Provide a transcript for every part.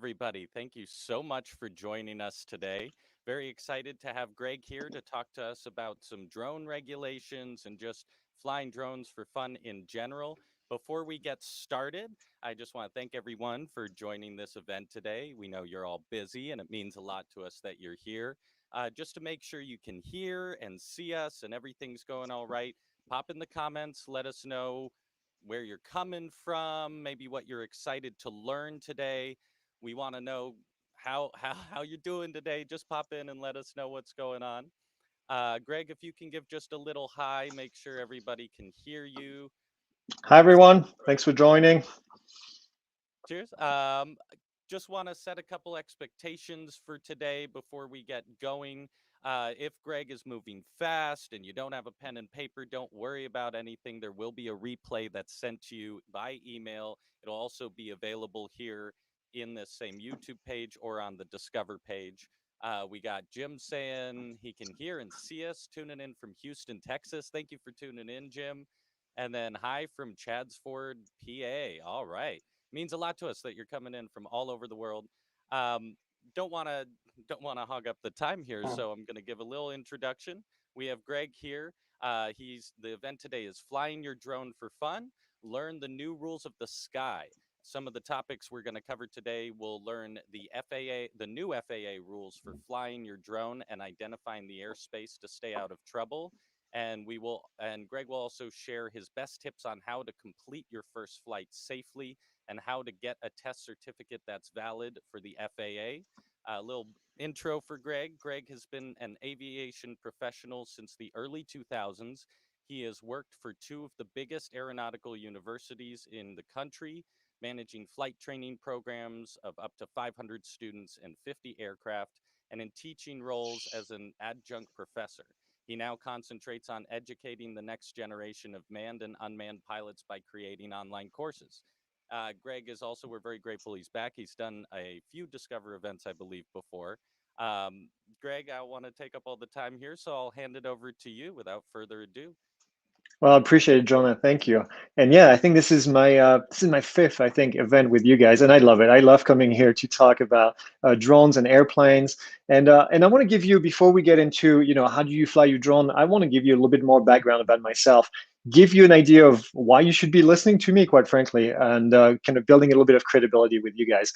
everybody. Thank you so much for joining us today. Very excited to have Greg here to talk to us about some drone regulations and just flying drones for fun in general. Before we get started, I just want to thank everyone for joining this event today. We know you're all busy, and it means a lot to us that you're here. Just to make sure you can hear and see us and everything's going all right, pop in the comments, let us know where you're coming from, maybe what you're excited to learn today. We want to know how you're doing today. Just pop in and let us know what's going on. Greg, if you can give just a little hi, make sure everybody can hear you. Hi, everyone. Thanks for joining. Cheers. Just want to set a couple expectations for today before we get going. If Greg is moving fast and you don't have a pen and paper, don't worry about anything. There will be a replay that's sent to you by email. It'll also be available here in this same YouTube page or on the Discover page. We got Jim saying he can hear and see us, tuning in from Houston, Texas. Thank you for tuning in, Jim. And then hi from Chadsford, PA. All right. Means a lot to us that you're coming in from all over the world. Um, don't want to hog up the time here, so I'm going to give a little introduction. We have Greg here. The event today is flying your drone for fun. Learn the new rules of the sky. Some of the topics we're going to cover today will learn the new FAA rules for flying your drone and identifying the airspace to stay out of trouble. And Greg will also share his best tips on how to complete your first flight safely and how to get a test certificate that's valid for the FAA. A little intro for Greg. Greg has been an aviation professional since the early 2000s. He has worked for two of the biggest aeronautical universities in the country, managing flight training programs of up to 500 students and 50 aircraft, and in teaching roles as an adjunct professor. He now concentrates on educating the next generation of manned and unmanned pilots by creating online courses. Greg is also, we're very grateful he's back. He's done a few Discover events, I believe, before. Greg, I want to take up all the time here, so I'll hand it over to you without further ado. Well, I appreciate it, Jonah. Thank you. And yeah, I think this is my fifth, I think, event with you guys, and I love it. I love coming here to talk about drones and airplanes. And I want to give you, before we get into how do you fly your drone, I want to give you a little bit more background about myself, give you an idea of why you should be listening to me, quite frankly, and kind of building a little bit of credibility with you guys.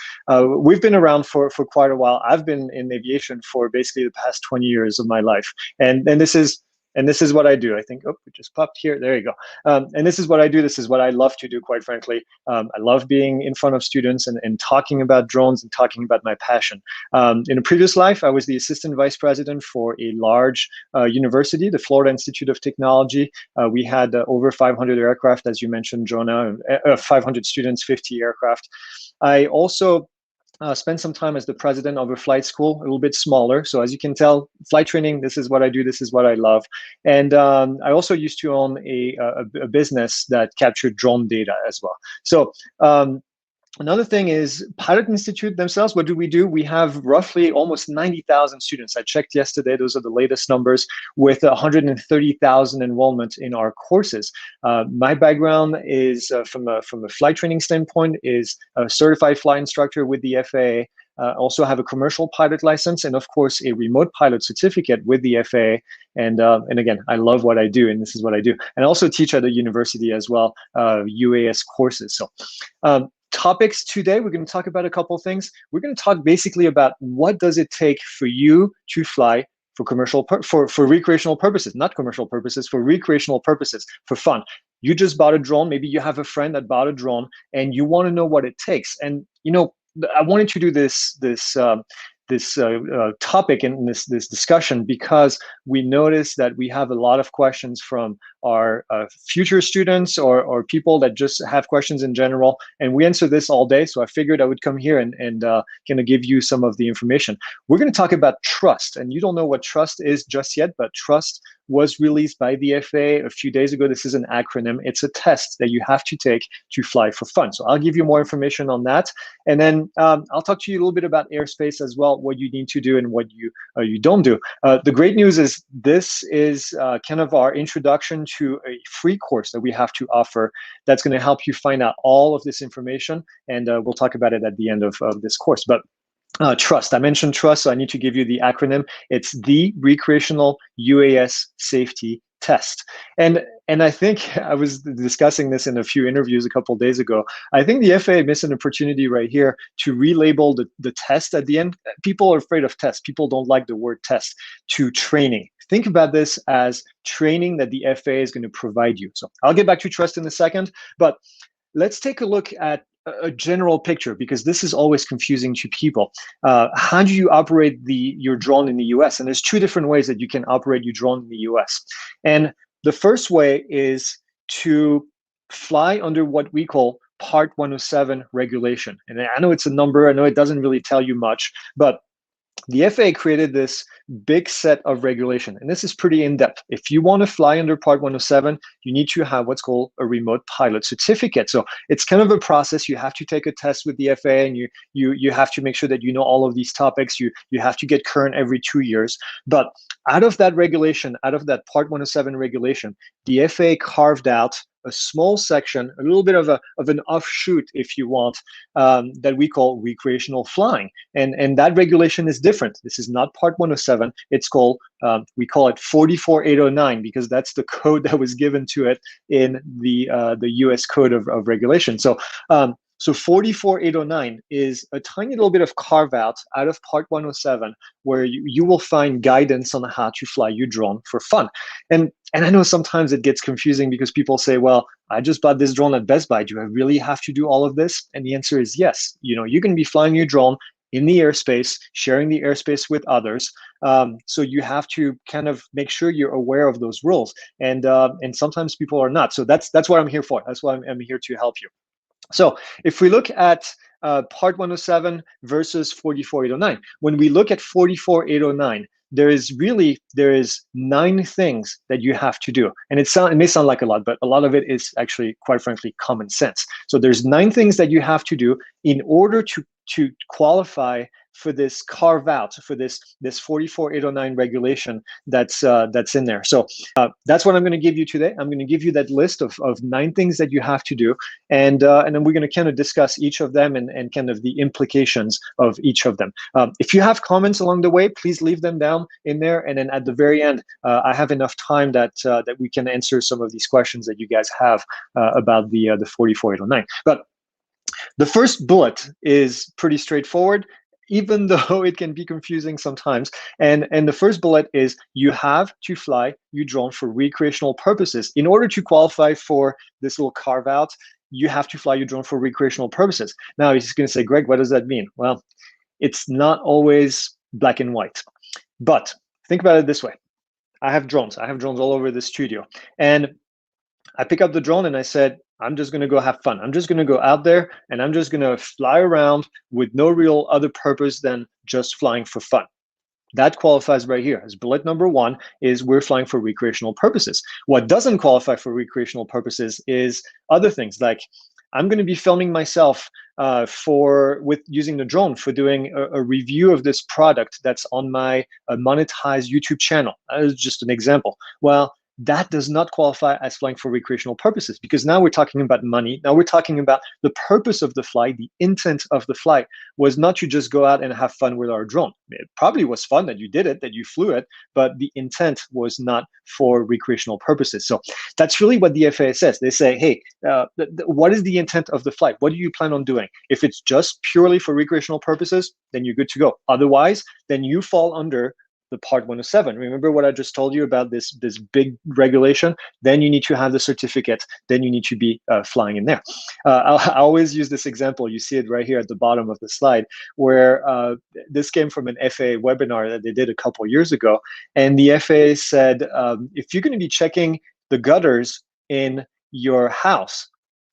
We've been around for quite a while. I've been in aviation for basically the past 20 years of my life, and this is what I do. I think, oh, it just popped here. There you go. And this is what I do. This is what I love to do, quite frankly. I love being in front of students and talking about drones and talking about my passion. In a previous life, I was the assistant vice president for a large university, the Florida Institute of Technology. We had over 500 aircraft, as you mentioned, Jonah, 500 students, 50 aircraft. I also spent some time as the president of a flight school, a little bit smaller. So as you can tell, flight training, this is what I do, this is what I love. And I also used to own a business that captured drone data as well. So another thing is Pilot Institute themselves. What do? We have roughly almost 90,000 students. I checked yesterday. Those are the latest numbers, with 130,000 enrollment in our courses. My background is from a flight training standpoint is a certified flight instructor with the FAA. Also have a commercial pilot license and, of course, a remote pilot certificate with the FAA. And again, I love what I do, and this is what I do. And I also teach at a university as well, UAS courses. So. Topics today, we're going to talk about a couple of things. We're going to talk basically about what does it take for you to fly for for recreational purposes, not commercial purposes, for recreational purposes, for fun. You just bought a drone. Maybe you have a friend that bought a drone, and you want to know what it takes. And I wanted to do this topic in this discussion because we noticed that we have a lot of questions from our future students or people that just have questions in general, and we answer this all day. So I figured I would come here and kind of give you some of the information. We're going to talk about trust, and you don't know what trust is just yet, but trust was released by the FAA a few days ago. This is an acronym. It's a test that you have to take to fly for fun. So I'll give you more information on that. And then I'll talk to you a little bit about airspace as well, what you need to do and what you don't do. The great news is this is kind of our introduction to a free course that we have to offer that's going to help you find out all of this information. And we'll talk about it at the end of this course. But trust. I mentioned trust, so I need to give you the acronym. It's the Recreational UAS Safety Test. And I think I was discussing this in a few interviews a couple of days ago. I think the FAA missed an opportunity right here to relabel the test at the end. People are afraid of tests. People don't like the word test, to training. Think about this as training that the FAA is going to provide you. So I'll get back to trust in a second, but let's take a look at a general picture, because this is always confusing to people. How do you operate your drone in the US? And there's two different ways that you can operate your drone in the US. And the first way is to fly under what we call Part 107 regulation. And I know it's a number, I know it doesn't really tell you much, but the FAA created this big set of regulation, and this is pretty in-depth. If you want to fly under Part 107, you need to have what's called a remote pilot certificate. So it's kind of a process. You have to take a test with the FAA, and you have to make sure that you know all of these topics. You have to get current every 2 years. But out of that regulation, out of that Part 107 regulation, the FAA carved out a small section, a little bit of an offshoot, if you want, that we call recreational flying. And that regulation is different. This is not Part 107. It's called, we call it 44809, because that's the code that was given to it in the US Code of Regulation. So 44809 is a tiny little bit of carve out of Part 107, where you will find guidance on how to fly your drone for fun. And I know sometimes it gets confusing because people say, well, I just bought this drone at Best Buy. Do I really have to do all of this? And the answer is yes. You can be flying your drone in the airspace, sharing the airspace with others. So you have to kind of make sure you're aware of those rules. And sometimes people are not. So that's what I'm here for. That's why I'm here to help you. So if we look at Part 107 versus 44809, when we look at 44809, there is 9 things that you have to do. And it may sound like a lot, but a lot of it is actually, quite frankly, common sense. So there's 9 things that you have to do in order to qualify for this carve out, for this 44809 regulation that's in there. So that's what I'm going to give you today. I'm going to give you that list of 9 things that you have to do, and then we're going to kind of discuss each of them and kind of the implications of each of them. If you have comments along the way, please leave them down in there, and then at the very end, I have enough time that we can answer some of these questions that you guys have about the 44809. But the first bullet is pretty straightforward, even though it can be confusing sometimes. And the first bullet is you have to fly your drone for recreational purposes. In order to qualify for this little carve out, you have to fly your drone for recreational purposes. Now, you're just going to say, Greg, what does that mean? Well, it's not always black and white. But think about it this way. I have drones. I have drones all over the studio. And I pick up the drone and I said, I'm just going to go have fun. I'm just going to go out there and I'm just going to fly around with no real other purpose than just flying for fun. That qualifies right here as bullet number 1, is we're flying for recreational purposes. What doesn't qualify for recreational purposes is other things, like I'm going to be filming myself with using the drone for doing a review of this product that's on my monetized YouTube channel. That is just an example. Well, that does not qualify as flying for recreational purposes, because now we're talking about money. Now we're talking about the purpose of the flight. The intent of the flight was not to just go out and have fun with our drone. It probably was fun that you did it, that you flew it, but the intent was not for recreational purposes. So that's really what the FAA says. They say, hey, what is the intent of the flight? What do you plan on doing? If it's just purely for recreational purposes, then you're good to go. Otherwise, then you fall under the Part 107. Remember what I just told you about this big regulation? Then you need to have the certificate. Then you need to be flying in there. I always use this example. You see it right here at the bottom of the slide, where this came from an FAA webinar that they did a couple years ago. And the FAA said, if you're going to be checking the gutters in your house,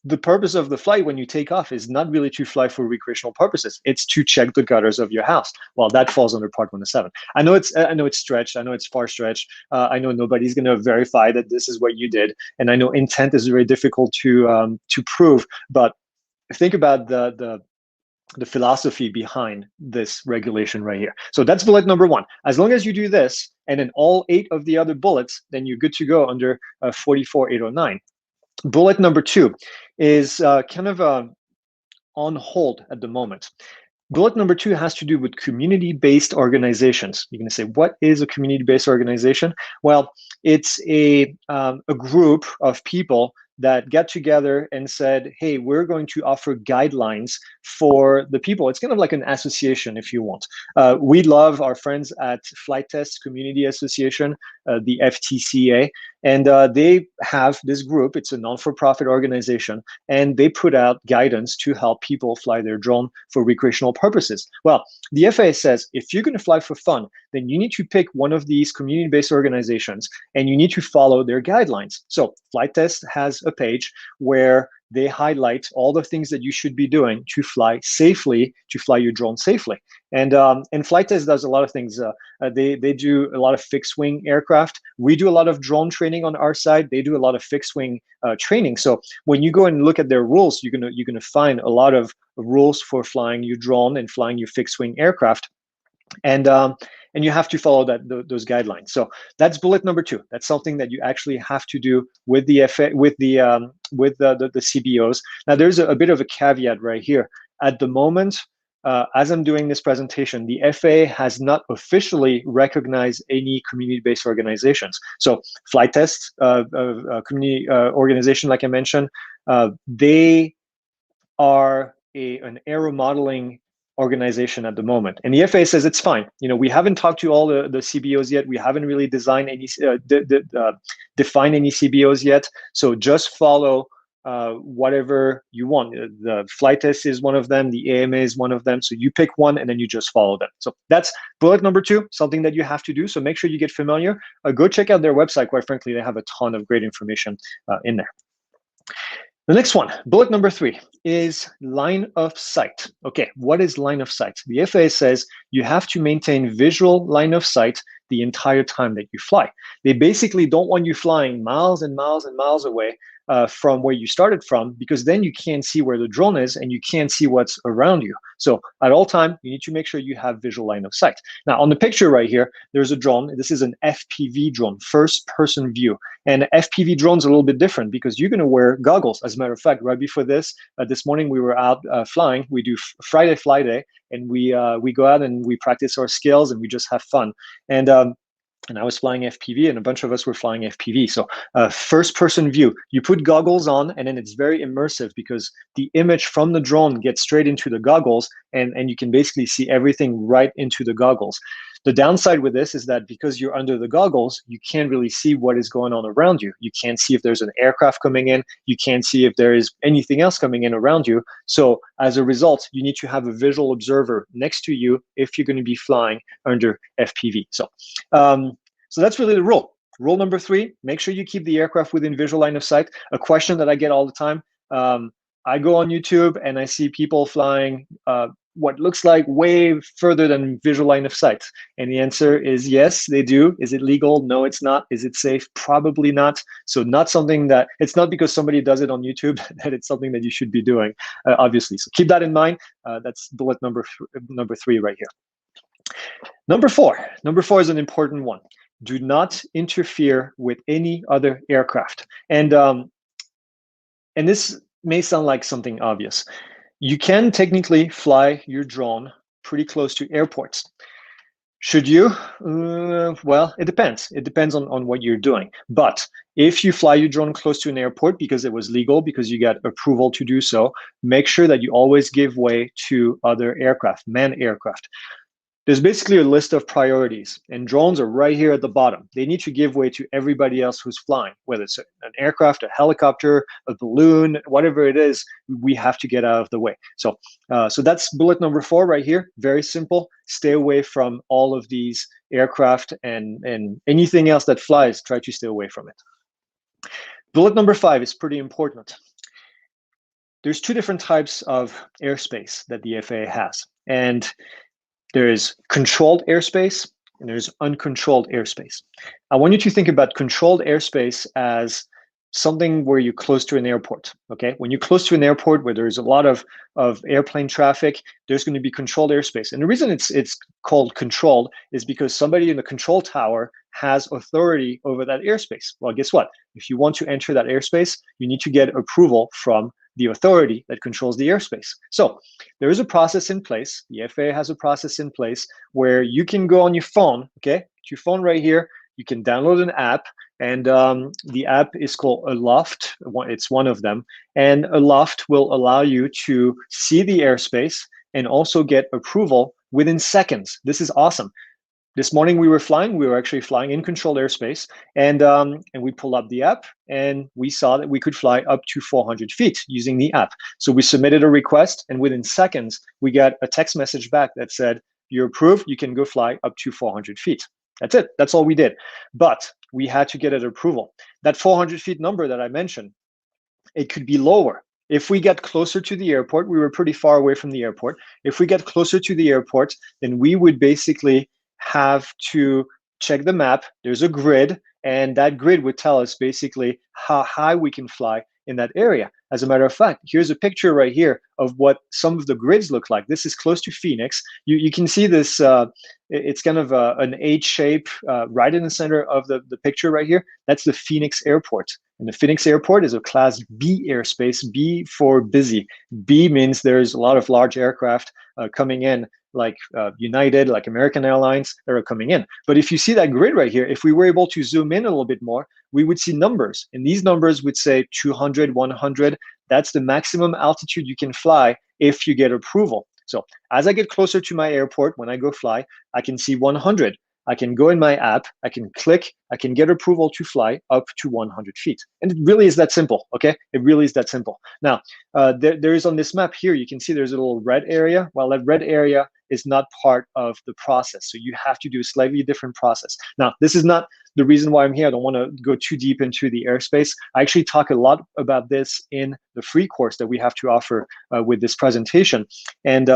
the purpose of the flight when you take off is not really to fly for recreational purposes. It's to check the gutters of your house. Well, that falls under Part 107. I know it's stretched. I know it's far stretched. I know nobody's going to verify that this is what you did, and I know intent is very difficult to prove. But think about the philosophy behind this regulation right here. So that's bullet number one. As long as you do this, and then all 8 of the other bullets, then you're good to go under 44809. Bullet number 2 is kind of on hold at the moment. Bullet number 2 has to do with community-based organizations. You're going to say, what is a community-based organization? Well, it's a group of people that get together and said, hey, we're going to offer guidelines for the people. It's kind of like an association, if you want. We love our friends at Flight Test Community Association, the FTCA, and they have this group. It's a non-for-profit organization, and they put out guidance to help people fly their drone for recreational purposes. Well, the FAA says if you're going to fly for fun, then you need to pick one of these community-based organizations, and you need to follow their guidelines. So Flight Test has a page where they highlight all the things that you should be doing to fly safely, to fly your drone safely. And Flight Test does a lot of things. They do a lot of fixed wing aircraft. We do a lot of drone training on our side. They do a lot of fixed wing training. So when you go and look at their rules, you're gonna find a lot of rules for flying your drone and flying your fixed wing aircraft. And you have to follow those guidelines. So that's bullet number 2. That's something that you actually have to do with the CBOs. Now, there's a bit of a caveat right here. At the moment, as I'm doing this presentation, the FAA has not officially recognized any community-based organizations. So Flight Test, community organization, like I mentioned, they are an aero modeling organization at the moment, and the FAA says it's fine. We haven't talked to all the CBOs yet. We haven't really defined any CBOs yet. So just follow whatever you want. The Flight Test is one of them. The AMA is one of them. So you pick one and then you just follow them. So that's bullet number 2, something that you have to do. So make sure you get familiar. Go check out their website. Quite frankly, they have a ton of great information in there. The next one, bullet number 3, is line of sight. Okay, what is line of sight? The FAA says you have to maintain visual line of sight the entire time that you fly. They basically don't want you flying miles and miles and miles away from where you started from, because then you can't see where the drone is and you can't see what's around you. So at all time, you need to make sure you have visual line of sight. Now on the picture right here, there's a drone. This is an FPV drone, first person view. And FPV drone's a little bit different because you're gonna wear goggles. As a matter of fact, right before this morning we were out flying. We do Friday fly day, and we go out and we practice our skills and we just have fun. And I was flying FPV, and a bunch of us were flying FPV. So first-person view, you put goggles on, and then it's very immersive because the image from the drone gets straight into the goggles, and you can basically see everything right into the goggles. The downside with this is that because you're under the goggles, you can't really see what is going on around you. You can't see if there's an aircraft coming in. You can't see if there is anything else coming in around you. So as a result, you need to have a visual observer next to you if you're going to be flying under FPV. So that's really the rule. Rule number 3, make sure you keep the aircraft within visual line of sight. A question that I get all the time, I go on YouTube and I see people flying what looks like way further than visual line of sight. And the answer is yes, they do. Is it legal? No, it's not. Is it safe? Probably not. So not something that, it's not because somebody does it on YouTube that it's something that you should be doing, obviously. So keep that in mind. That's bullet number 3 right here. Number 4 is an important one. Do not interfere with any other aircraft. And this may sound like something obvious. You can technically fly your drone pretty close to airports. Should you? Well, it depends. It depends on what you're doing. But if you fly your drone close to an airport because it was legal, because you got approval to do so, make sure that you always give way to other aircraft, manned aircraft. There's basically a list of priorities, and drones are right here at the bottom. They need to give way to everybody else who's flying, whether it's an aircraft, a helicopter, a balloon, whatever it is, we have to get out of the way. So that's bullet number 4 right here. Very simple. Stay away from all of these aircraft and anything else that flies, try to stay away from it. Bullet number 5 is pretty important. there's two different types of airspace that the FAA has. And there is controlled airspace and there's uncontrolled airspace. I want you to think about controlled airspace as something where you're close to an airport, okay? When you're close to an airport where there's a lot of airplane traffic, there's going to be controlled airspace. And the reason it's called controlled is because somebody in the control tower has authority over that airspace. Well, guess what? If you want to enter that airspace, you need to get approval from the authority that controls the airspace. So there is a process in place. The FAA has a process in place where you can go on your phone, okay? Your phone right here, you can download an app, and the app is called Aloft. It's one of them. And Aloft will allow you to see the airspace and also get approval within seconds. This is awesome. This morning we were flying. We were actually flying in controlled airspace, and we pulled up the app, and we saw that we could fly up to 400 feet using the app. So we submitted a request, and within seconds we got a text message back that said, "You're approved. You can go fly up to 400 feet." That's it. That's all we did. But we had to get an approval. That 400 feet number that I mentioned, it could be lower. If we get closer to the airport, we were pretty far away from the airport. If we get closer to the airport, then we would basically have to check the map. There's a grid, and that grid would tell us basically how high we can fly in that area. As a matter of fact, here's a picture right here of what some of the grids look like. This is close to Phoenix. You can see this, it's kind of an H shape right in the center of the picture right here. That's the Phoenix airport. And the Phoenix airport is a class B airspace, B for busy. B means there's a lot of large aircraft coming in, like United, like American Airlines that are coming in. But if you see that grid right here, if we were able to zoom in a little bit more, we would see numbers. And these numbers would say 200, 100. That's the maximum altitude you can fly if you get approval. So as I get closer to my airport, when I go fly, I can see 100. I can go in my app, I can click, I can get approval to fly up to 100 feet. And it really is that simple, okay? It really is that simple. Now, there is on this map here, you can see there's a little red area. Well, that red area is not part of the process. So you have to do a slightly different process. Now, this is not the reason why I'm here. I don't want to go too deep into the airspace. I actually talk a lot about this in the free course that we have to offer with this presentation. And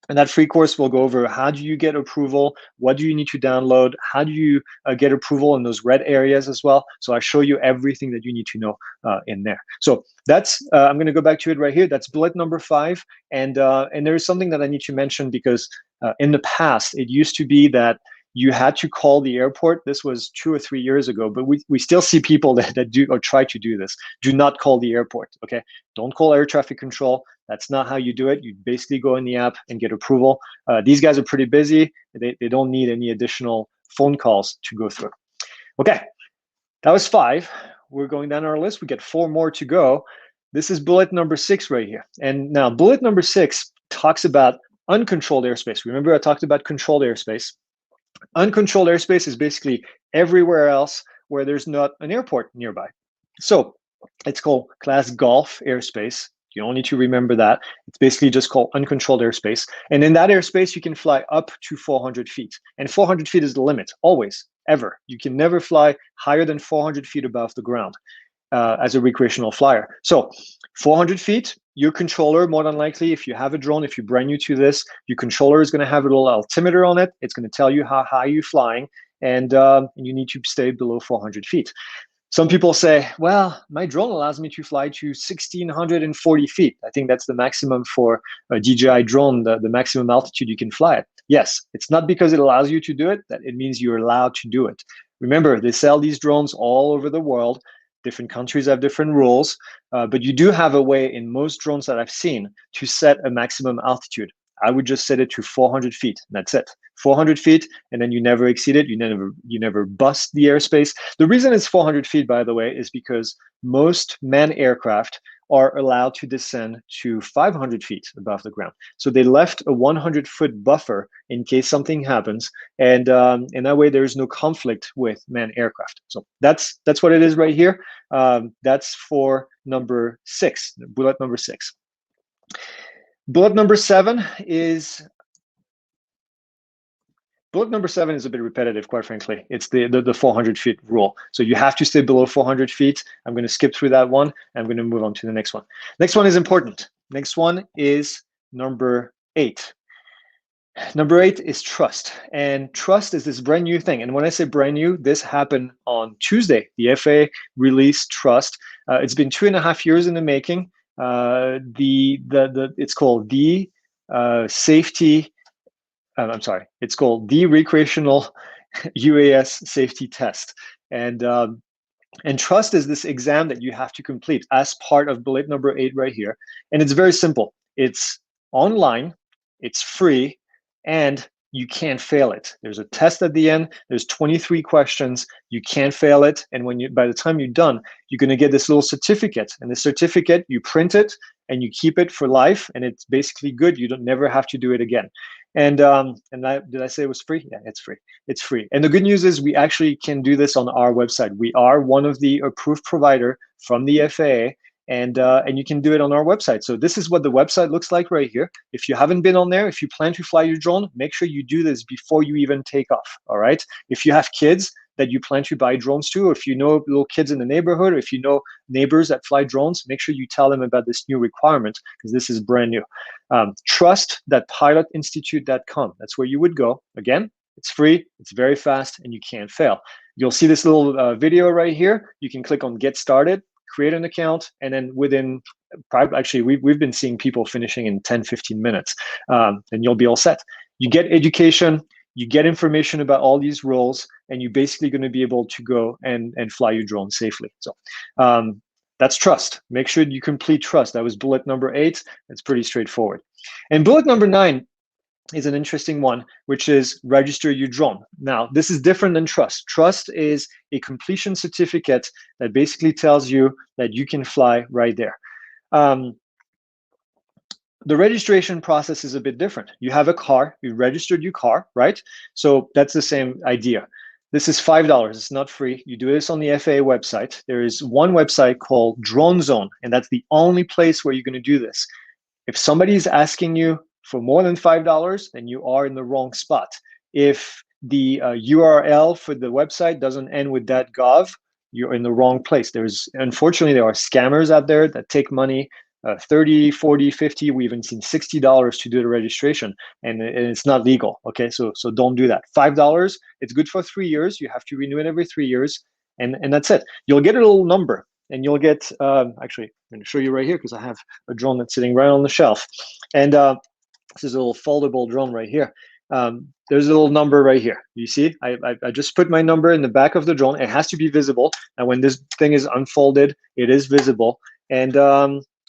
that free course will go over how do you get approval, what do you need to download, how do you get approval in those red areas as well. So I show you everything that you need to know in there. So that's, I'm going to go back to it right here. That's bullet number 5. And there is something that I need to mention because in the past, it used to be that you had to call the airport. This was 2 or 3 years ago, but we still see people that do or try to do this. Do not call the airport, okay? Don't call air traffic control. That's not how you do it. You basically go in the app and get approval. These guys are pretty busy. They don't need any additional phone calls to go through. Okay, that was 5. We're going down our list. We get 4 more to go. This is bullet number 6 right here. And now bullet number 6 talks about uncontrolled airspace. Remember I talked about controlled airspace. Uncontrolled airspace is basically everywhere else where there's not an airport nearby. So it's called class Golf airspace. You don't need to remember that. It's basically just called uncontrolled airspace. And in that airspace, you can fly up to 400 feet. And 400 feet is the limit, always, ever. You can never fly higher than 400 feet above the ground as a recreational flyer. So 400 feet, your controller, more than likely, if you have a drone, if you're brand new to this, your controller is going to have a little altimeter on it. It's going to tell you how high you're flying, and you need to stay below 400 feet. Some people say, well, my drone allows me to fly to 1,640 feet. I think that's the maximum for a DJI drone, the maximum altitude you can fly at. Yes, it's not because it allows you to do it, that it means you're allowed to do it. Remember, they sell these drones all over the world. Different countries have different rules, but you do have a way in most drones that I've seen to set a maximum altitude. I would just set it to 400 feet. That's it. 400 feet, and then you never exceed it. You never bust the airspace. The reason it's 400 feet, by the way, is because most manned aircraft are allowed to descend to 500 feet above the ground. So they left a 100-foot buffer in case something happens, and in that way, there is no conflict with manned aircraft. So that's what it is right here. That's for number 6, bullet number 6. Bullet number 7 is Bullet number 7 is a bit repetitive, quite frankly. It's the 400 feet rule. So you have to stay below 400 feet. I'm going to skip through that one. I'm going to move on to the next one. Next one is important. Next one is number 8. Number 8 is trust. And trust is this brand new thing. And when I say brand new, this happened on Tuesday. The FAA released trust. It's been 2.5 years in the making. It's called the safety. I'm sorry. It's called the Recreational UAS Safety Test. And trust is this exam that you have to complete as part of bullet number 8 right here. And it's very simple. It's online, it's free, and you can't fail it. There's a test at the end. There's 23 questions. You can't fail it. And by the time you're done, you're going to get this little certificate. And the certificate, you print it and you keep it for life. And it's basically good. You don't never have to do it again. And did I say it was free? Yeah, it's free. It's free. And the good news is we actually can do this on our website. We are one of the approved provider from the FAA, and you can do it on our website. So this is what the website looks like right here. If you haven't been on there, if you plan to fly your drone, make sure you do this before you even take off. All right. If you have kids that you plan to buy drones to, or if you know little kids in the neighborhood, or if you know neighbors that fly drones, make sure you tell them about this new requirement because this is brand new. Trust.pilotinstitute.com. That's where you would go. Again, it's free, it's very fast, and you can't fail. You'll see this little video right here. You can click on Get Started, create an account, and then within, actually, we've been seeing people finishing in 10, 15 minutes, and you'll be all set. You get education, you get information about all these roles, and you're basically going to be able to go and fly your drone safely. So that's trust. Make sure you complete trust. That was bullet number 8. It's pretty straightforward. And bullet number 9 is an interesting one, which is register your drone. Now, this is different than trust. Trust is a completion certificate that basically tells you that you can fly right there. The registration process is a bit different. You have a car, you registered your car, right? So that's the same idea. This is $5. It's not free. You do this on the FAA website. There is one website called Drone Zone, and that's the only place where you're going to do this. If somebody is asking you for more than $5, then you are in the wrong spot. If the URL for the website doesn't end with .gov, you're in the wrong place. Unfortunately, there are scammers out there that take money, 30, 40, 50, we even seen $60 to do the registration, and it's not legal. Okay, so don't do that. $5, it's good for 3 years. You have to renew it every 3 years, and that's it. You'll get a little number, and you'll get, actually, I'm gonna show you right here because I have a drone that's sitting right on the shelf. And this is a little foldable drone right here. There's a little number right here. You see, I just put my number in the back of the drone. It has to be visible. And when this thing is unfolded, it is visible. And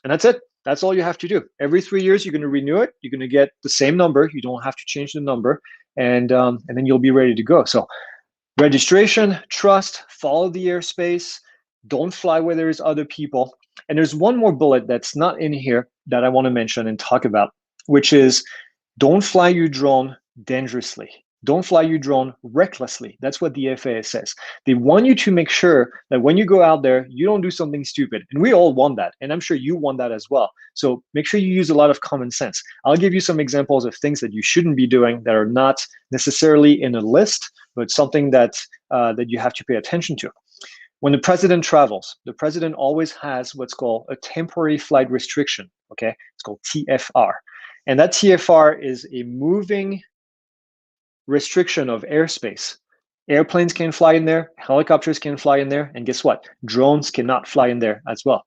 that's it. That's all you have to do. Every 3 years, you're going to renew it. You're going to get the same number. You don't have to change the number. And then you'll be ready to go. So registration, trust, follow the airspace. Don't fly where there's other people. And there's one more bullet that's not in here that I want to mention and talk about, which is don't fly your drone dangerously. Don't fly your drone recklessly. That's what the FAA says. They want you to make sure that when you go out there, you don't do something stupid. And we all want that. And I'm sure you want that as well. So make sure you use a lot of common sense. I'll give you some examples of things that you shouldn't be doing that are not necessarily in a list, but something that you have to pay attention to. When the president travels, the president always has what's called a temporary flight restriction. Okay, it's called TFR. And that TFR is a moving restriction of airspace. Airplanes can fly in there, helicopters can fly in there, and guess what? Drones cannot fly in there as well.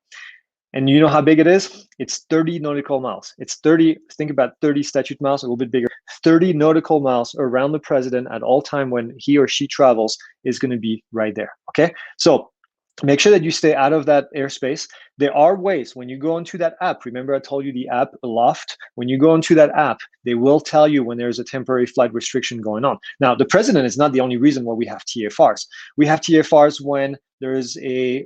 And you know how big it is? It's 30 nautical miles. It's 30, think about 30 statute miles, a little bit bigger. 30 nautical miles around the president at all time when he or she travels is going to be right there, okay? So make sure that you stay out of that airspace. There are ways when you go into that app. Remember, I told you the app Aloft. When you go into that app, they will tell you when there's a temporary flight restriction going on. Now, the president is not the only reason why we have TFRs. We have TFRs when there is a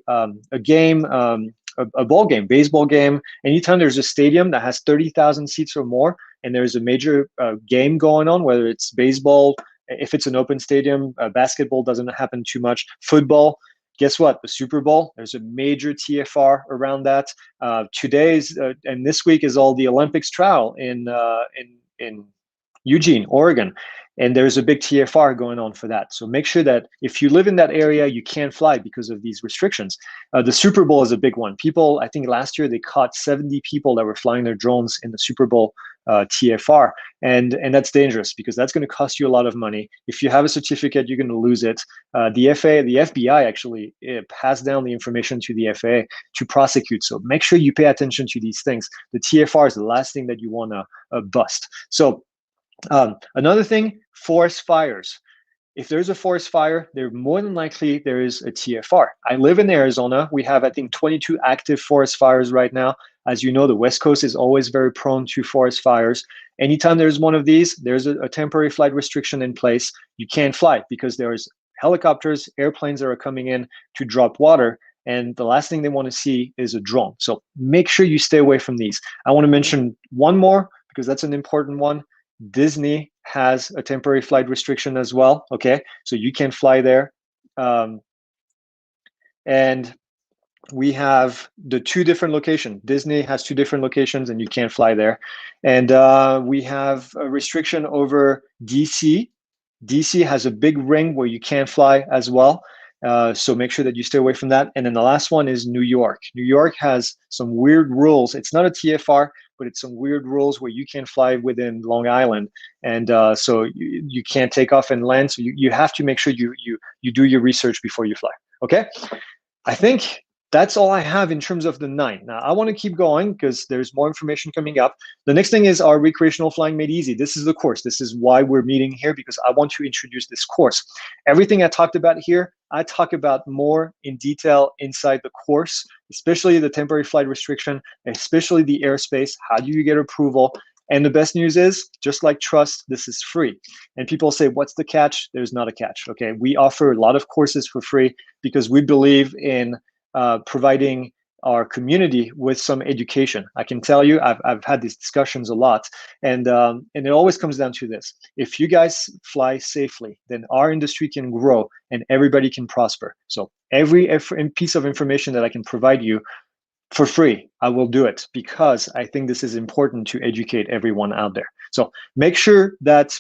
game, a ball game, baseball game. Anytime there's a stadium that has 30,000 seats or more, and there's a major game going on, whether it's baseball, if it's an open stadium, basketball doesn't happen too much, football. Guess what? The Super Bowl, there's a major TFR around that. Today's and this week is all the Olympics trial in Eugene, Oregon, and there's a big TFR going on for that. So make sure that if you live in that area, you can't fly because of these restrictions. The Super Bowl is a big one. People, I think last year they caught 70 people that were flying their drones in the Super Bowl TFR, and that's dangerous because that's going to cost you a lot of money. If you have a certificate, you're going to lose it. The FBI actually passed down the information to the FAA to prosecute. So make sure you pay attention to these things. The TFR is the last thing that you want to bust. So another thing, forest fires. If there's a forest fire, there more than likely there is a TFR. I live in Arizona. We have, I think, 22 active forest fires right now. As you know, the West Coast is always very prone to forest fires. Anytime there's one of these, there's a temporary flight restriction in place. You can't fly because there's helicopters, airplanes that are coming in to drop water. And the last thing they want to see is a drone. So make sure you stay away from these. I want to mention one more because that's an important one. Disney has a temporary flight restriction as well. Okay, so you can fly there. And we have the two different locations. Disney has two different locations and you can't fly there. And we have a restriction over DC. DC has a big ring where you can't fly as well. So make sure that you stay away from that. And then the last one is New York. New York has some weird rules. It's not a TFR, but it's some weird rules where you can't fly within Long Island. And so you can't take off and land. So you have to make sure you do your research before you fly. Okay? I think that's all I have in terms of the 9. Now, I want to keep going because there's more information coming up. The next thing is our Recreational Flying Made Easy. This is the course. This is why we're meeting here, because I want to introduce this course. Everything I talked about here, I talk about more in detail inside the course, especially the temporary flight restriction, especially the airspace. How do you get approval? And the best news is, just like trust, this is free. And people say, what's the catch? There's not a catch. Okay, we offer a lot of courses for free because we believe in providing our community with some education. I can tell you, I've had these discussions a lot, and it always comes down to this: if you guys fly safely, then our industry can grow and everybody can prosper. So every piece of information that I can provide you for free, I will do it because I think this is important to educate everyone out there. So make sure that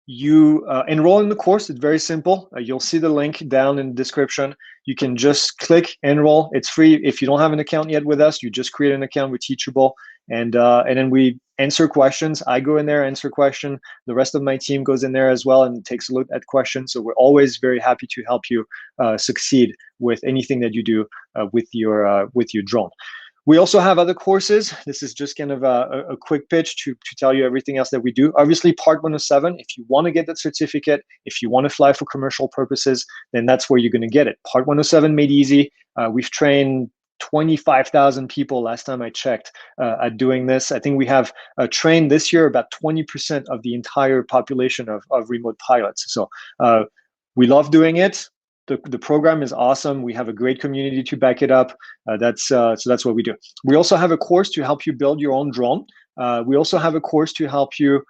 you enroll in the course. It's very simple. You'll see the link down in the description. You can just click enroll. It's free. If you don't have an account yet with us, you just create an account with Teachable, and then we answer questions. I go in there, answer question. The rest of my team goes in there as well and takes a look at questions. So we're always very happy to help you succeed with anything that you do with your drone. We also have other courses. This is just kind of a quick pitch to tell you everything else that we do. Obviously, Part 107, if you want to get that certificate, if you want to fly for commercial purposes, then that's where you're going to get it. Part 107 made easy. We've trained 25,000 people last time I checked at doing this. I think we have trained this year about 20% of the entire population of remote pilots. So we love doing it. The program is awesome. We have a great community to back it up. So that's what we do. We also have a course to help you build your own drone. We also have a course to help you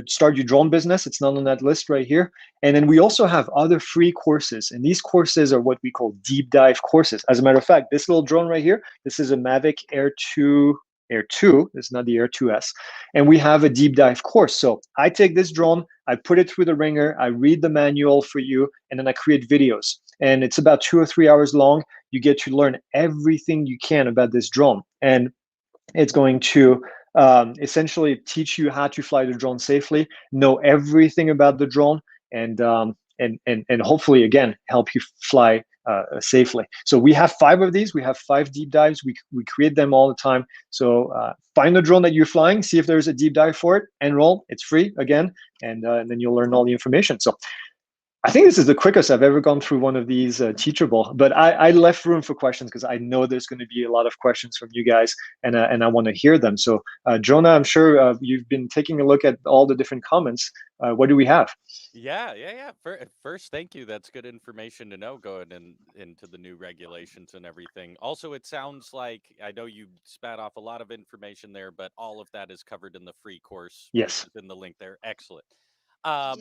start your drone business. It's not on that list right here. And then we also have other free courses. And these courses are what we call deep dive courses. As a matter of fact, this little drone right here, this is a Mavic Air 2. It's not the Air 2S. And we have a deep dive course. So I take this drone, I put it through the ringer, I read the manual for you, and then I create videos. And it's about 2 or 3 hours long. You get to learn everything you can about this drone. And it's going to essentially teach you how to fly the drone safely, know everything about the drone, and hopefully, again, help you fly safely. So we have 5 of these. We have 5 deep dives. We create them all the time. So find the drone that you're flying, see if there's a deep dive for it, enroll. It's free, again, and then you'll learn all the information. So I think this is the quickest I've ever gone through one of these Teachable, but I left room for questions because I know there's going to be a lot of questions from you guys, and I want to hear them. So Jonah, I'm sure you've been taking a look at all the different comments. What do we have? Yeah. First, thank you. That's good information to know going into the new regulations and everything. Also, it sounds like I know you spat off a lot of information there, but all of that is covered in the free course, which Yes. is in the link there. Excellent.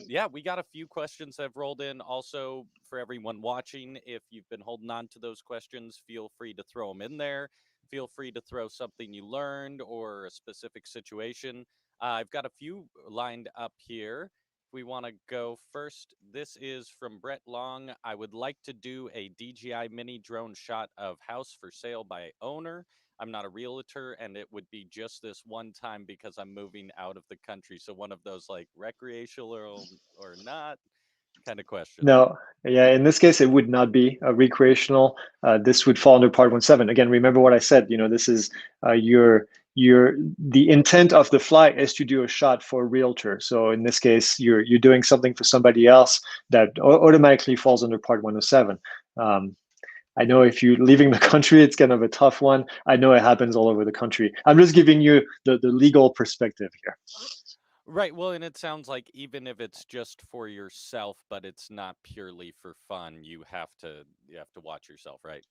Yeah, we got a few questions that have rolled in. Also, for everyone watching, if you've been holding on to those questions, feel free to throw them in there. Feel free to throw something you learned or a specific situation. I've got a few lined up here. If we want to go first, this is from Brett Long. I would like to do a DJI mini drone shot of house for sale by owner. I'm not a realtor, and it would be just this one time because I'm moving out of the country. So one of those like recreational or not kind of questions. No, yeah, in this case, it would not be a recreational. This would fall under Part 1.7. Again, remember what I said, this is the intent of the flight is to do a shot for a realtor. So in this case, you're doing something for somebody else that automatically falls under Part 107. I know if you're leaving the country, it's kind of a tough one. I know it happens all over the country. I'm just giving you the legal perspective here. Right. Well, and it sounds like even if it's just for yourself, but it's not purely for fun, you have to watch yourself, right?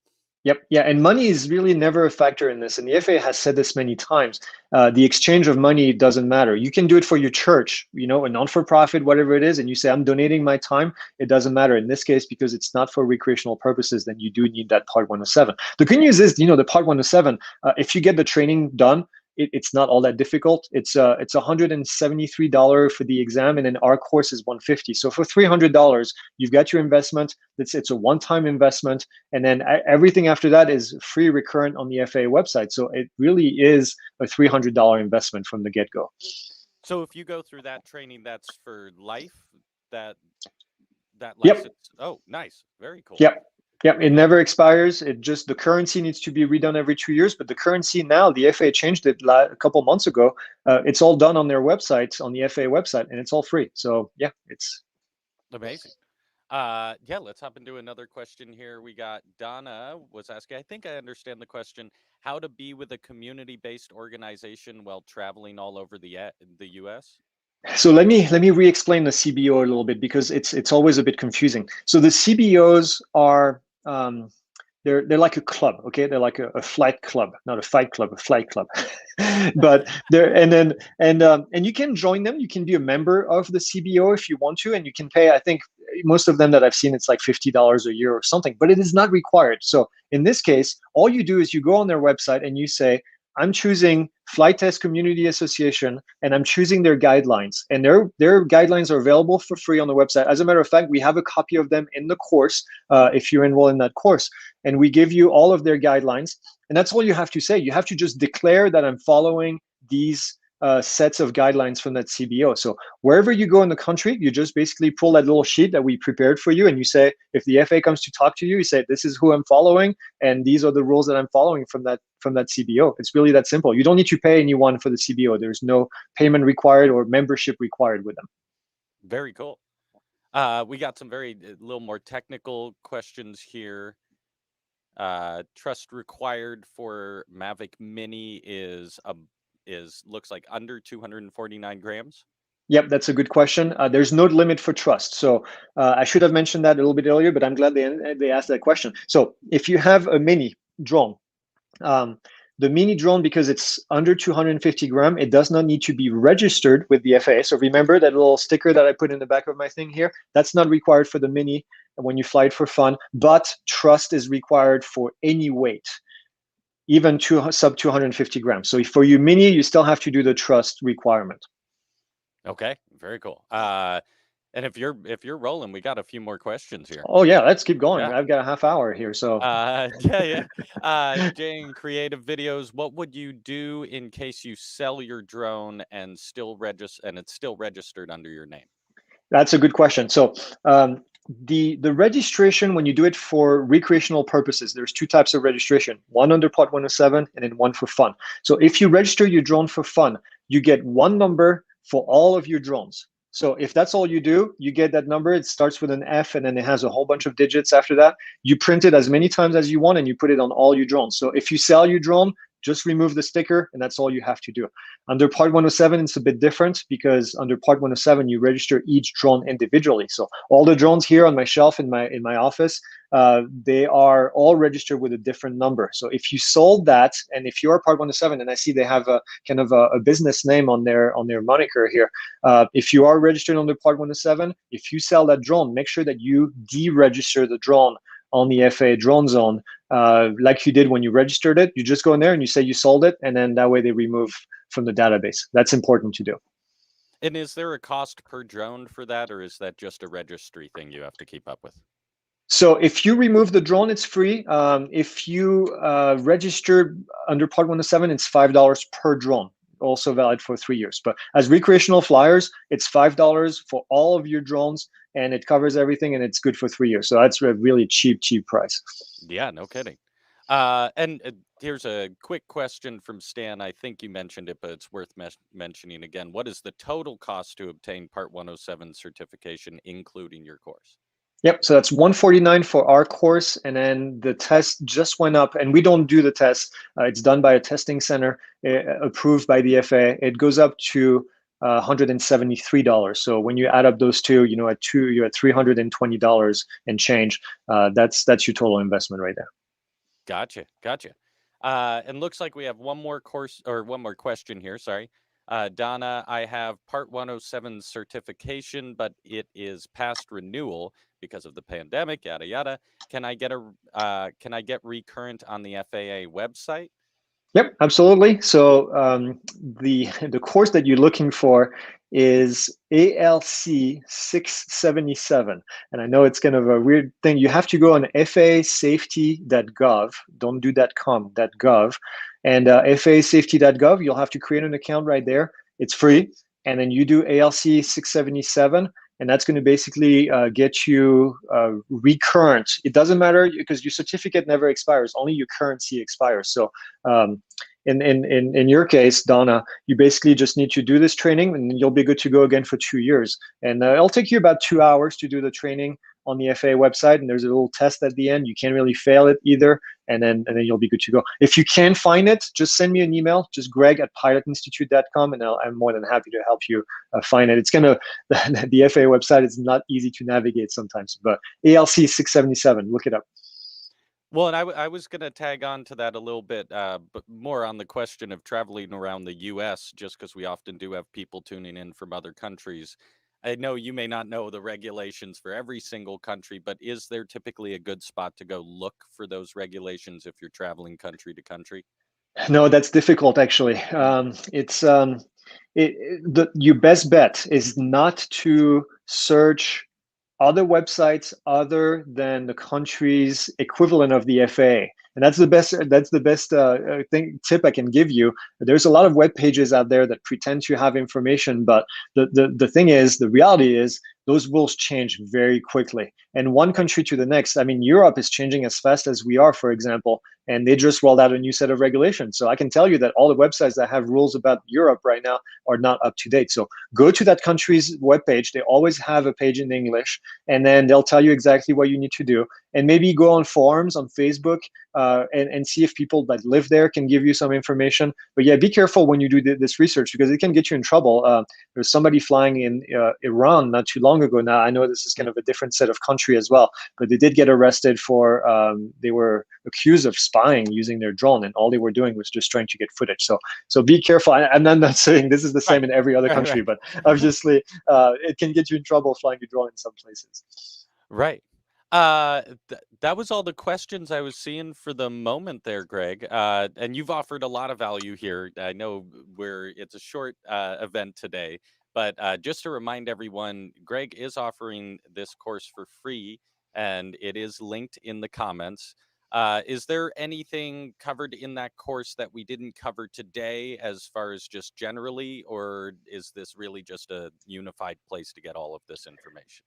Yep. Yeah. And money is really never a factor in this. And the FAA has said this many times. The exchange of money doesn't matter. You can do it for your church, a non-for-profit, whatever it is, and you say, I'm donating my time. It doesn't matter. In this case, because it's not for recreational purposes, then you do need that Part 107. The good news is, the Part 107, if you get the training done, it's not all that difficult. It's $173 for the exam, and then our course is $150. So for $300, you've got your investment. It's a one-time investment, and then everything after that is free recurrent on the FAA website. So it really is a $300 investment from the get-go. So if you go through that training, that's for life. That Yep. license. Oh, nice. Very cool. Yep. Yep, it never expires. The currency needs to be redone every 2 years, but the currency now, the FAA changed it a couple months ago. It's all done on their website, on the FAA website, and it's all free. So yeah, it's Amazing. Yeah, let's hop into another question here. We got Donna was asking, I think I understand the question, how to be with a community-based organization while traveling all over the US? So let me re-explain the CBO a little bit because it's always a bit confusing. So the CBOs are they're like a club, okay? They're like a flight club, not a fight club, a flight club. But they're and you can join them. You can be a member of the CBO if you want to, and you can pay. I think most of them that I've seen, it's like $50 a year or something, but it is not required. So in this case, all you do is you go on their website and you say, I'm choosing Flight Test Community Association, and I'm choosing their guidelines. And their guidelines are available for free on the website. As a matter of fact, we have a copy of them in the course if you enroll in that course. And we give you all of their guidelines. And that's all you have to say. You have to just declare that I'm following these sets of guidelines from that CBO. So wherever you go in the country, you just basically pull that little sheet that we prepared for you, and you say, if the FAA comes to talk to you, you say, this is who I'm following, and these are the rules that I'm following from that CBO. It's really that simple. You don't need to pay anyone for the CBO. There's no payment required or membership required with them. Very cool. We got some a little more technical questions here. Trust required for Mavic Mini looks like under 249 grams. Yep, that's a good question. There's no limit for trust. So I should have mentioned that a little bit earlier, but I'm glad they asked that question. So if you have a mini drone, the mini drone, because it's under 250 grams, it does not need to be registered with the FAA. So remember that little sticker that I put in the back of my thing here? That's not required for the mini when you fly it for fun, but trust is required for any weight, even sub 250 grams. So for your mini, you still have to do the trust requirement. Okay, very cool. And if you're rolling, we got a few more questions here. Oh yeah, let's keep going. Yeah. I've got a half hour here, so. Yeah. Jane, creative videos. What would you do in case you sell your drone and it's still registered under your name? That's a good question. So the registration, when you do it for recreational purposes, there's two types of registration, one under Part 107 and then one for fun. So if you register your drone for fun, you get one number for all of your drones. So if that's all you do, you get that number. It starts with an F and then it has a whole bunch of digits after that. You print it as many times as you want and you put it on all your drones. So if you sell your drone, just remove the sticker and that's all you have to do. Under Part 107, it's a bit different because under Part 107, you register each drone individually. So all the drones here on my shelf in my office, they are all registered with a different number. So if you sold that, and if you are Part 107, and I see they have a kind of a business name on their moniker here, if you are registered under Part 107, if you sell that drone, make sure that you deregister the drone on the FAA drone zone, like you did when you registered it. You just go in there and you say you sold it, and then that way they remove from the database. That's important to do. And is there a cost per drone for that, or is that just a registry thing you have to keep up with? So if you remove the drone, it's free. If you register under Part 107, it's $5 per drone, also valid for 3 years. But as recreational flyers, it's $5 for all of your drones, and it covers everything, and it's good for 3 years. So that's a really cheap price. Yeah, no kidding. And here's a quick question from Stan. I think you mentioned it, but it's worth mentioning again. What is the total cost to obtain Part 107 certification, including your course? Yep, so that's 149 for our course, and then the test just went up, and we don't do the test. It's done by a testing center approved by the FAA. It goes up to $173. So when you add up those two, you're at $320 and change. That's your total investment right there. Gotcha. And looks like we have one more question here. Sorry. Donna, I have Part 107 certification, but it is past renewal because of the pandemic, yada yada. Can I get Recurrent on the FAA website? Yep, absolutely. So the course that you're looking for is ALC 677. And I know it's kind of a weird thing. You have to go on FAAsafety.gov. Don't do .com, .gov. And FAAsafety.gov, you'll have to create an account right there. It's free. And then you do ALC 677. And that's going to basically get you recurrent. It doesn't matter because your certificate never expires. Only your currency expires. So in your case, Donna, you basically just need to do this training, and you'll be good to go again for 2 years. And it'll take you about 2 hours to do the training on the FAA website. And there's a little test at the end. You can't really fail it either. And then you'll be good to go. If you can find it, just send me an email, just greg@pilotinstitute.com, and I'm more than happy to help you find it. It's the FAA website is not easy to navigate sometimes, but ALC 677, look it up. Well, and I was going to tag on to that a little bit, but more on the question of traveling around the U.S., just because we often do have people tuning in from other countries. I know you may not know the regulations for every single country, but is there typically a good spot to go look for those regulations if you're traveling country to country? No, that's difficult actually. Your best bet is not to search other websites other than the country's equivalent of the FAA. And that's the best tip I can give you. There's a lot of web pages out there that pretend to have information, but the thing is, the reality is, those rules change very quickly. And one country to the next, I mean, Europe is changing as fast as we are, for example, and they just rolled out a new set of regulations. So I can tell you that all the websites that have rules about Europe right now are not up to date. So go to that country's webpage. They always have a page in English, and then they'll tell you exactly what you need to do. And maybe go on forums on Facebook and see if people that live there can give you some information. But yeah, be careful when you do this research because it can get you in trouble. There's somebody flying in Iran not too long ago. Now I know this is kind of a different set of country as well, but they did get arrested for they were accused of spying using their drone, and all they were doing was just trying to get footage. So be careful. I'm not saying this is the same in every other country, but obviously it can get you in trouble flying a drone in some places. Right. That was all the questions I was seeing for the moment there, Greg. And you've offered a lot of value here. I know it's a short event today, but just to remind everyone, Greg is offering this course for free, and it is linked in the comments. Is there anything covered in that course that we didn't cover today as far as just generally, or is this really just a unified place to get all of this information?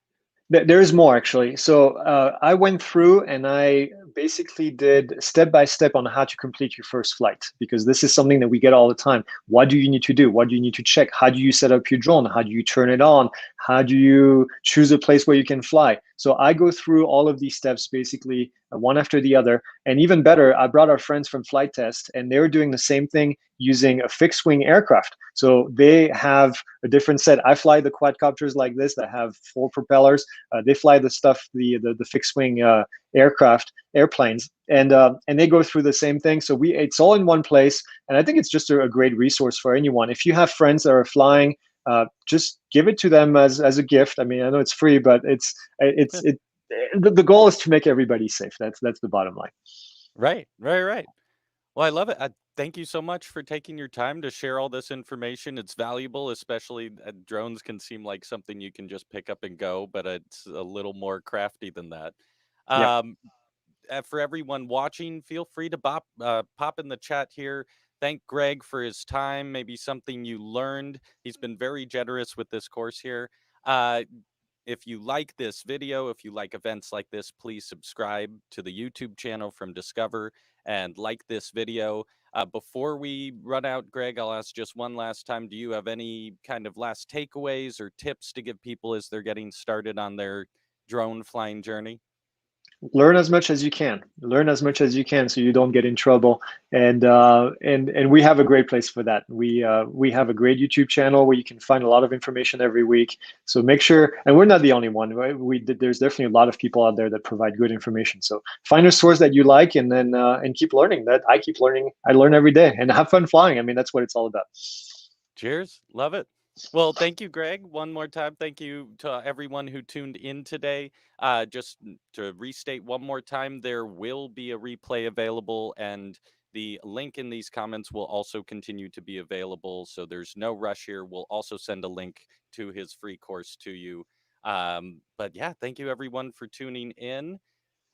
There is more actually. So I went through and I basically did step by step on how to complete your first flight, because this is something that we get all the time. What do you need to do? What do you need to check? How do you set up your drone? How do you turn it on? How do you choose a place where you can fly? So I go through all of these steps basically one after the other. And even better, I brought our friends from Flight Test, and they were doing the same thing using a fixed wing aircraft. So they have a different set. I fly the quadcopters like this that have 4 propellers. They fly the fixed wing airplanes, and they go through the same thing. So it's all in one place, and I think it's just a great resource for anyone. If you have friends that are flying, just give it to them as a gift. I mean, I know it's free, but the goal is to make everybody safe. That's the bottom line. Right. Well, I love it. Thank you so much for taking your time to share all this information. It's valuable, especially drones can seem like something you can just pick up and go, but it's a little more crafty than that. Yeah. Um, for everyone watching, feel free to pop in the chat here. Thank Greg for his time, maybe something you learned. He's been very generous with this course here. Uh, if you like this video, if you like events like this, please subscribe to the YouTube channel from Discover and like this video. Before we run out, Greg, I'll ask just one last time. Do you have any kind of last takeaways or tips to give people as they're getting started on their drone flying journey? Learn as much as you can. Learn as much as you can so you don't get in trouble. And we have a great place for that. We have a great YouTube channel where you can find a lot of information every week. So make sure, and we're not the only one, right? There's definitely a lot of people out there that provide good information. So find a source that you like, and then and keep learning. That I keep learning. I learn every day, and have fun flying. I mean, that's what it's all about. Cheers. Love it. Well, thank you, Greg. One more time, thank you to everyone who tuned in today. To restate one more time, there will be a replay available, and the link in these comments will also continue to be available. So there's no rush here. We'll also send a link to his free course to you. But yeah, thank you everyone for tuning in.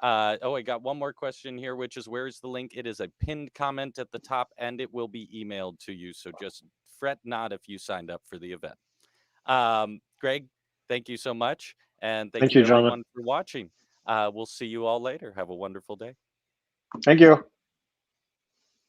I got one more question here, which is where's the link? It is a pinned comment at the top, and it will be emailed to you. So just fret not if you signed up for the event. Greg, thank you so much. And thank Thank you you, Jonah. everyone for watching. We'll see you all later. Have a wonderful day. Thank you.